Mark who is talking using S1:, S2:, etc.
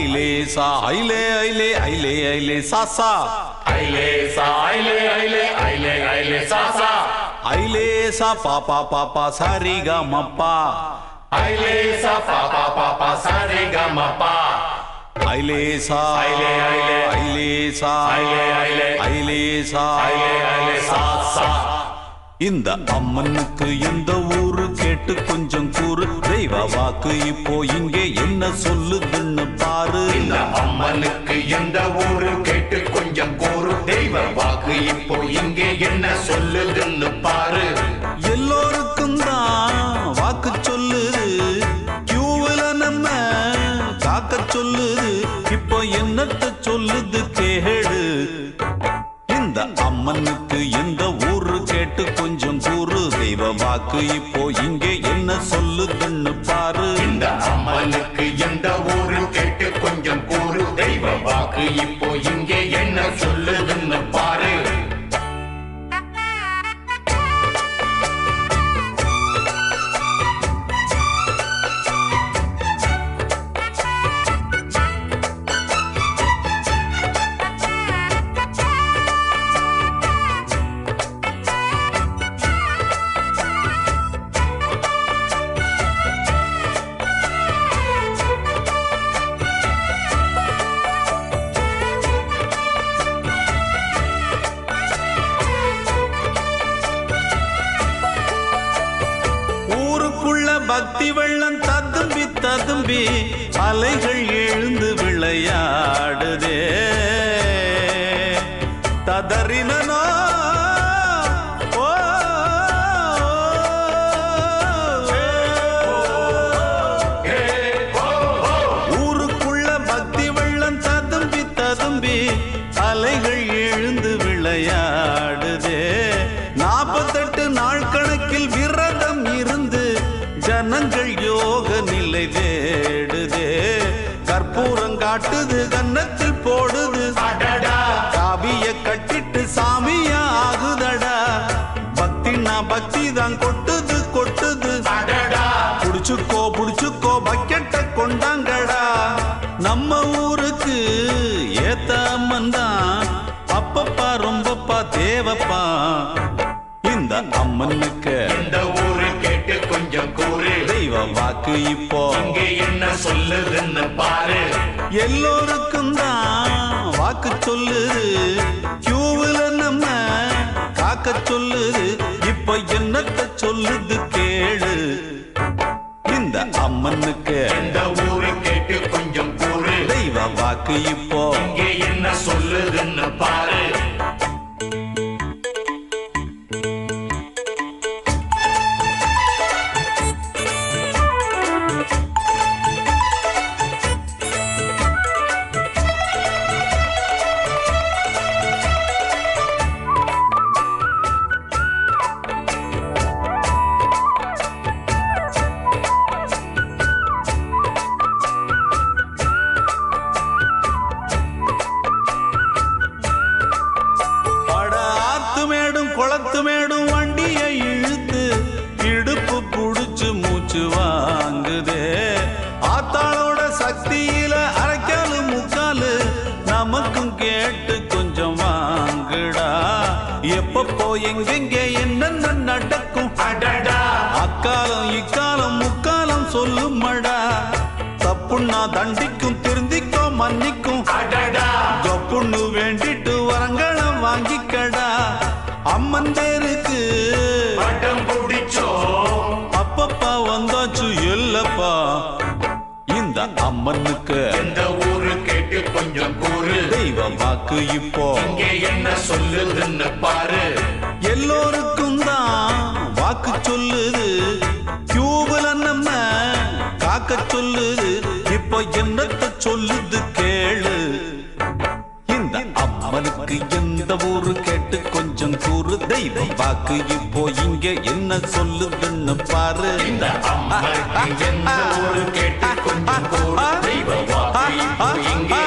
S1: ஐலேசா ஐலே ஐலே ஐலே ஐலே சாசா
S2: ஐலேசா ஐலே ஐலே ஐலே ஐலே சாசா
S1: ஐலேசா பாப்பா பாப்பா சரிகா மப்பா
S2: ஐலேசா பாப்பா பாப்பா சரிகா மப்பா
S1: ஐலேசா
S2: ஐலே ஐலே
S1: ஐலேசா
S2: ஐலே ஐலே
S1: ஐலேசா
S2: ஐலே ஐலே சாசா.
S1: இந்த அம்மனுக்கு எந்த ஊரு கேட்டு கொஞ்சம் கூறு, தெய்வ வாக்கு இப்போ இங்கே என்ன சொல்லுதுன்னு பாரு.
S2: இந்த அம்மனுக்கு எந்த ஊரு கேட்டு கொஞ்சம் கூறு, தெய்வ வாக்கு இப்போ இங்கே என்ன சொல்லுதுன்னு பாரு.
S1: எல்லோருக்கும் தான் வாக்கு சொல்லுது, கியூவில் நம்ம காக்க சொல்லுது, இப்போ என்னத்த சொல்லுது கேடு. இந்த அம்மனுக்கு எந்த ஊரு கேட்டு கொஞ்சம் கூறு, தெய்வ வாக்கு இப்போ இங்கே என்ன சொல்லுதுன்னு பாரு.
S2: இந்த அம்மனுக்கு எந்த ஊரு கேட்டு கொஞ்சம் கூறு, தெய்வ வாக்கு இப்போ இங்கே என்ன சொல்லுதுன்னு பாரு.
S1: பக்தி வெள்ளம் ததும்பி ததும்பி அலைகள் எழுந்து விளையாடுதே, ததறினோ ஊருக்குள்ள பக்தி வெள்ளம் ததும்பி ததும்பி அலைகள் எழுந்து விளையாடுதே. 48 நாள் கணக்கில் விரதம் இருந்து ஜனங்கள் யோக நிலை தேடுதே. கற்பூரம் காட்டுது, கன்னத்தில் போடுது, காவிய கட்டிட்டு சாமியா ஆகுதடா. பக்தினா பக்தி தான் கொட்டுது கொட்டுது, புடிச்சுக்கோ புடிச்சுக்கோ பக்கெட்ட கொண்டாங்கடா. நம்ம ஊருக்கு ஏத்த அம்மன் தான் அப்பப்பா ரொம்பப்பா தேவப்பா. இந்த அம்மனுக்கு
S2: இந்த ஊரு கேட்டு கொஞ்சம் கூறு,
S1: தெய்வ வாக்கு இப்போ
S2: இங்கே என்ன சொல்லுதுன்னு பாரு.
S1: எல்லோருக்கும் தான் வாக்கு சொல்லுது, கியூவில் நம்ம காக்க சொல்லுது, இப்போ என்னத்த சொல்லுது கேளு. இந்த அம்மனுக்கு
S2: இந்த ஊரு கேட்டு கொஞ்சம் கூறு,
S1: தெய்வ வாக்கு இப்போ
S2: இங்கே என்ன சொல்லுதுன்னு பாரு.
S1: குளத்து மேடும் வண்டியை இழுத்து இடுப்பு புடிச்சு மூச்சு வாங்குதே. ஆத்தாளோட சக்தியில அரைக்காலு முக்காலு நமக்கும் கேட்டு கொஞ்சம் வாங்குடா. எப்பப்போ எங்கெங்க என்னென்ன நடக்கும், அக்காலம் இக்காலம் முக்காலம் சொல்லுமடா. தப்புன்னா தண்டிக்கும், திருந்திக்கோ மன்னிக்கும், ஜப்புன்னு வேண்டிட்டு வரங்களும் வாங்கிக்கடா. அம்மன் பேருக்கு
S2: பட்டம் பிடிச்சோ
S1: அப்பப்பா வந்தாச்சு இல்லப்பா. இந்த அம்மனுக்கு
S2: இந்த ஊரு கேட்டு கொஞ்சம் கூறு,
S1: தெய்வ வாக்கு இப்போ
S2: இங்கே என்ன சொல்லுதுன்னு பாரு.
S1: எல்லோருக்கும் தான் வாக்கு சொல்லுது, கியூவில் நம்ம காக்க சொல்லுது, இப்போ என்னத்த சொல்லுது கேளு. இந்த அம்மனுக்கு எந்த ஊரு கேட்டு கொஞ்சம் கூறு, தெய்வ வாக்கு இப்போ இங்க என்ன சொல்லுதுன்னு பாரு.
S2: இந்த அம்மனுக்கு எந்த ஊரு கேட்டு கொஞ்சம் கூறு, தெய்வ வாக்கு இப்போ இங்கே